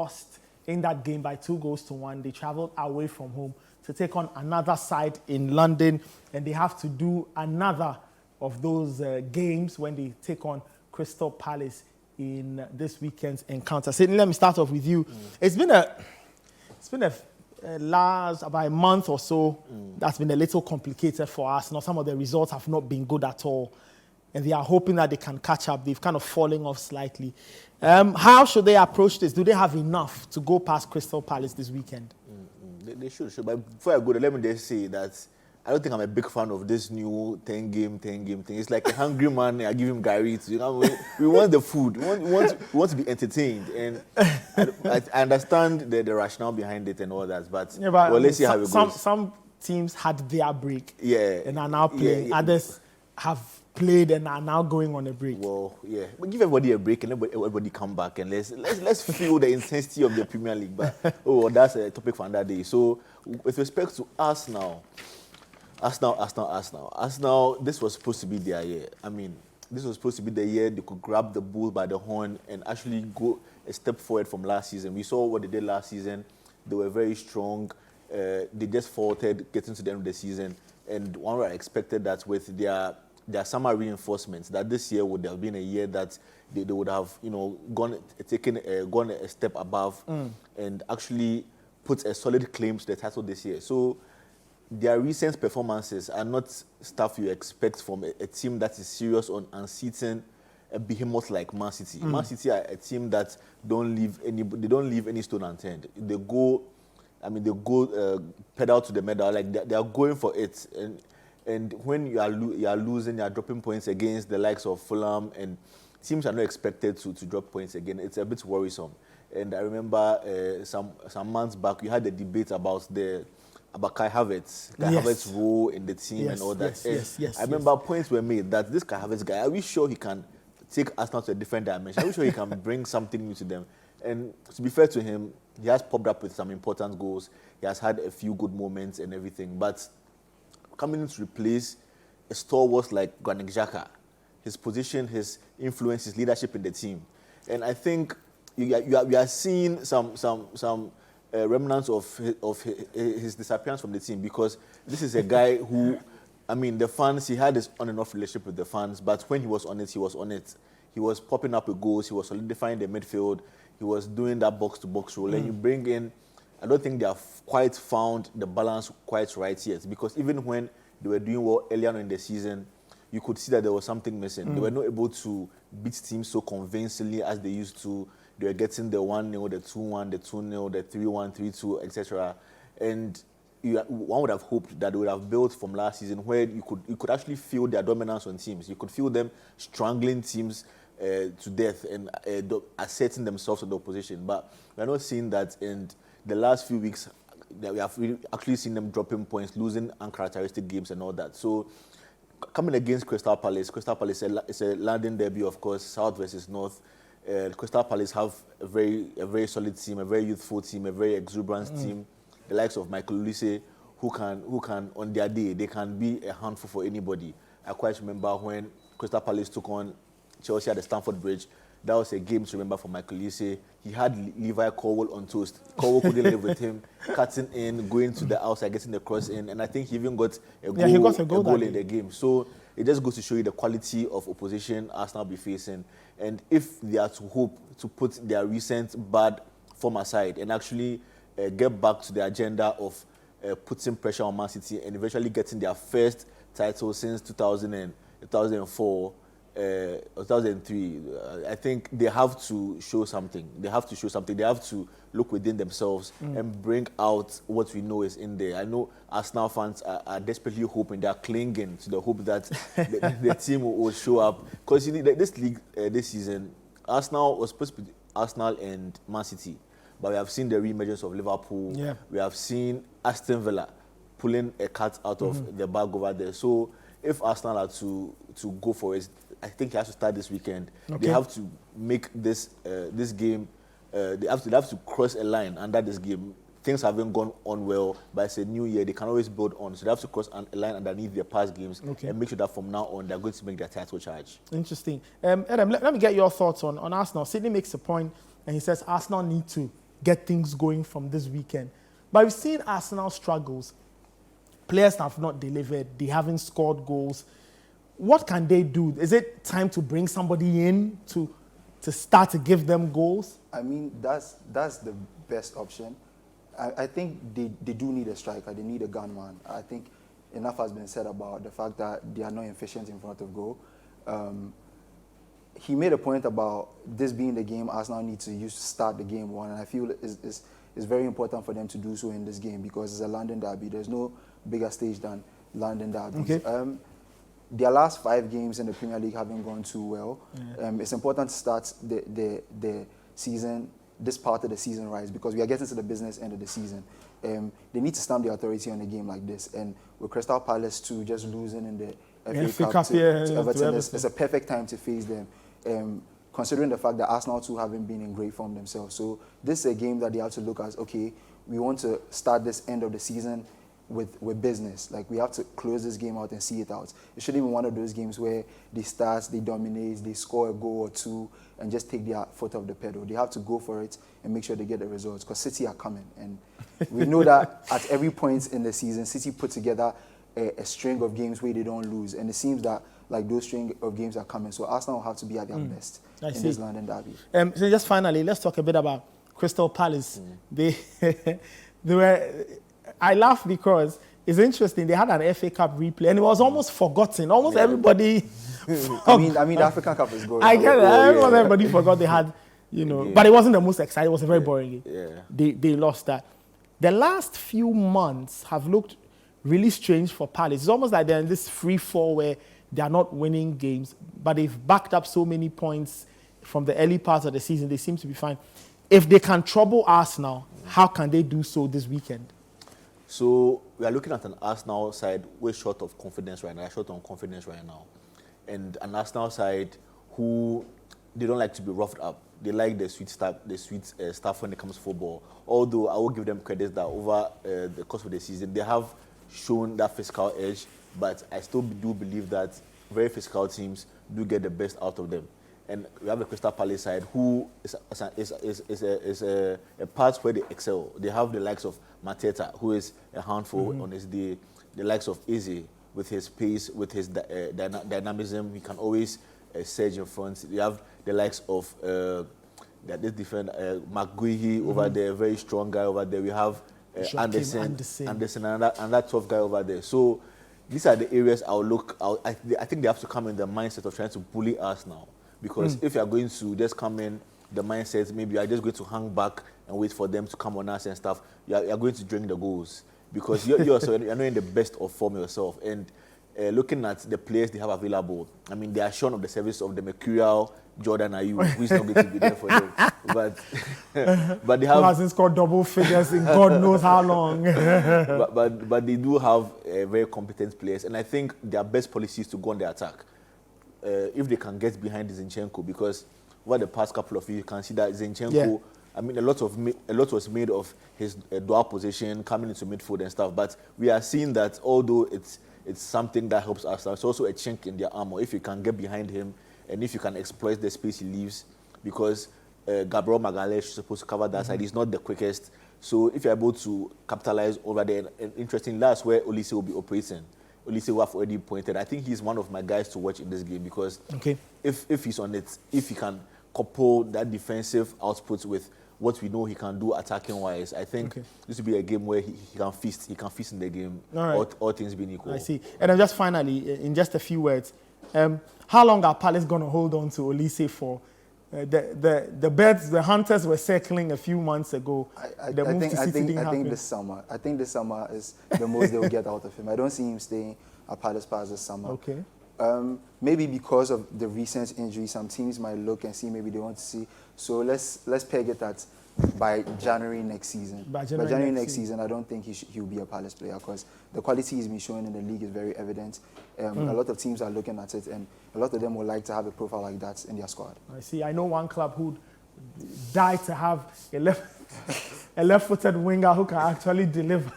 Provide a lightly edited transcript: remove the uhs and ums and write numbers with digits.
lost in that game by 2-1. They traveled away from home to take on another side in London, and they have to do another of those games when they take on Crystal Palace in this weekend's encounter. Sidney, let me start off with you. It's been a last about a month or so that's been a little complicated for us. Now, some of the results have not been good at all, and they are hoping that they can catch up. They've kind of fallen off slightly. How should they approach this? Do they have enough to go past Crystal Palace this weekend? They should. But before I go there, let me just say that I don't think I'm a big fan of this new 10-game thing. It's like a hungry man. I give him Gary. We want the food. We want to be entertained. And I understand the rationale behind it and all that. But, well, let's see how it goes. Some teams had their break. Yeah. And are now playing. Yeah. Others have played and are now going on a break. Well, yeah. But give everybody a break and everybody come back and let's feel the intensity of the Premier League. But that's a topic for another day. So, with respect to Arsenal, this was supposed to be their year. I mean, this was supposed to be the year they could grab the bull by the horn and actually go a step forward from last season. We saw what they did last season. They were very strong. They just faltered getting to the end of the season. And one would have expected that with their summer reinforcements, that this year would have been a year that they would have, gone a step above and actually put a solid claim to the title this year. So their recent performances are not stuff you expect from a team that is serious on unseating a behemoth like Man City. Man City are a team that don't leave any stone unturned. They go pedal to the metal, like they are going for it. And when you are losing, you are dropping points against the likes of Fulham, and teams are not expected to drop points again. It's a bit worrisome. And I remember some months back, we had a debate about Kai Havertz. Havertz's role in the team and all that. Yes. I remember points were made that this Kai Havertz guy, are we sure he can take Arsenal to a different dimension? Are we sure he can bring something new to them? And to be fair to him, he has popped up with some important goals. He has had a few good moments and everything. But coming in to replace a stalwart like Granit Xhaka, his position, his influence, his leadership in the team. And I think you are seeing some remnants of his disappearance from the team, because this is a guy who, I mean, the fans, he had this on and off relationship with the fans, but when he was on it, he was on it. He was popping up with goals, he was solidifying the midfield, he was doing that box-to-box role. And you bring in, I don't think they have quite found the balance quite right yet, because even when they were doing well earlier on in the season, you could see that there was something missing. They were not able to beat teams so convincingly as they used to. They were getting the 1-0, the 2-1, the 2-0, the 3-1, 3-2, etc. And one would have hoped that they would have built from last season, where you could actually feel their dominance on teams. You could feel them strangling teams to death and asserting themselves on the opposition. But we're not seeing that in the last few weeks. That we have actually seen them dropping points, losing uncharacteristic games and all that. So coming against Crystal Palace is a London derby, of course, South versus North. Crystal Palace have a very solid team, a very youthful team, a very exuberant team. The likes of Michael Olise, who can on their day, they can be a handful for anybody. I quite remember when Crystal Palace took on Chelsea at the Stamford Bridge. That was a game to remember for Michael Olise. He had Levi Colwill on toast. Colwill couldn't live with him, cutting in, going to the outside, getting the cross in, and I think he even got a goal, he got a goal in the game. So it just goes to show you the quality of opposition Arsenal be facing. And if they are to hope to put their recent bad form aside and actually get back to the agenda of putting pressure on Man City and eventually getting their first title since 2004, 2003, I think they have to show something. They have to look within themselves and bring out what we know is in there. I know Arsenal fans are desperately hoping, they are clinging to the hope that the team will show up. Because this league, this season, Arsenal was supposed to be Arsenal and Man City. But we have seen the re-emergence of Liverpool. Yeah. We have seen Aston Villa pulling a cat out of the bag over there. So if Arsenal are to go for it, I think he has to start this weekend. Okay. They have to make this game. They have to cross a line under this game. Things haven't gone on well, but it's a new year. They can always build on. So they have to cross a line underneath their past games and make sure that from now on they're going to make their title charge. Interesting. Adam, let me get your thoughts on Arsenal. Sidney makes a point, and he says Arsenal need to get things going from this weekend. But we've seen Arsenal struggles. Players have not delivered. They haven't scored goals. What can they do? Is it time to bring somebody in to start to give them goals? I mean, that's the best option. I think they do need a striker. They need a gunman. I think enough has been said about the fact that they are not efficient in front of goal. He made a point about this being the game Arsenal need to use to start the game one, and I feel it's very important for them to do so in this game because it's a London derby. There's no bigger stage than London derbies. Okay. Their last 5 games in the Premier League haven't gone too well. Yeah. It's important to start the season, this part of the season right, because we are getting to the business end of the season. They need to stamp the authority on a game like this. And with Crystal Palace too, just losing in the FA Cup to Everton, it's a perfect time to face them. Considering the fact that Arsenal too haven't been in great form themselves. So this is a game that they have to look at, okay, we want to start this end of the season with business. Like, we have to close this game out and see it out. It shouldn't be one of those games where they start, they dominate, they score a goal or two and just take their foot off the pedal. They have to go for it and make sure they get the results because City are coming. And we know that at every point in the season, City put together a string of games where they don't lose. And it seems that like those string of games are coming. So Arsenal will have to be at their best in this London derby. So just finally, let's talk a bit about Crystal Palace. They were... I laugh because it's interesting. They had an FA Cup replay and it was almost forgotten. Almost everybody. I mean, the African Cup is going. I get it. Everybody forgot they had, but it wasn't the most exciting. It was a very boring game. Yeah. They lost that. The last few months have looked really strange for Palace. It's almost like they're in this free fall where they are not winning games, but they've backed up so many points from the early parts of the season. They seem to be fine. If they can trouble Arsenal, how can they do so this weekend? So we are looking at an Arsenal side way short of confidence right now, short on confidence right now. And an Arsenal side who, they don't like to be roughed up. They like the sweet stuff when it comes to football. Although I will give them credit that over the course of the season, they have shown that physical edge, but I still do believe that very physical teams do get the best out of them. And we have the Crystal Palace side, who is a part where they excel. They have the likes of Mateta, who is a handful on his day. The likes of Eze, with his pace, with his dynamism, he can always surge in front. You have the likes of this different McGuire over there, very strong guy over there. We have Anderson, another tough guy over there. So these are the areas I'll look. I think they have to come in the mindset of trying to bully us now. Because if you are going to just come in the mindset, maybe you are just going to hang back and wait for them to come on us and stuff, you are going to drink the goals. Because you're not in the best of form yourself. And looking at the players they have available, I mean, they are shown of the service of the mercurial Jordan Ayew, who is not going to be there for them. But they have... Who hasn't scored double figures in God knows how long. but they do have very competent players. And I think their best policy is to go on the attack. If they can get behind Zinchenko, because over the past couple of years, you can see that Zinchenko, I mean, a lot was made of his dual position, coming into midfield and stuff, but we are seeing that although it's something that helps us, it's also a chink in their armor if you can get behind him and if you can exploit the space he leaves, because Gabriel Magalhaes is supposed to cover that side. He's not the quickest, so if you're able to capitalize over there, and interesting, that's where Olise will be operating. Olise, who I've already pointed, I think he's one of my guys to watch in this game because if he's on it, if he can couple that defensive output with what we know he can do attacking-wise, I think this will be a game where he can feast. He can feast in the game, all things being equal. I see. And then just finally, in just a few words, how long are Palace going to hold on to Olise for? The birds, the hunters were circling a few months ago. I think this summer. I think this summer is the most they'll get out of him. I don't see him staying at Palace past this summer. Okay. Maybe because of the recent injury, some teams might look and see maybe they want to see. So let's peg it at by January next season. By January next season, I don't think he'll be a Palace player because the quality he's been showing in the league is very evident. A lot of teams are looking at it, and a lot of them would like to have a profile like that in their squad. I see. I know one club who died to have a left-footed winger who can actually deliver.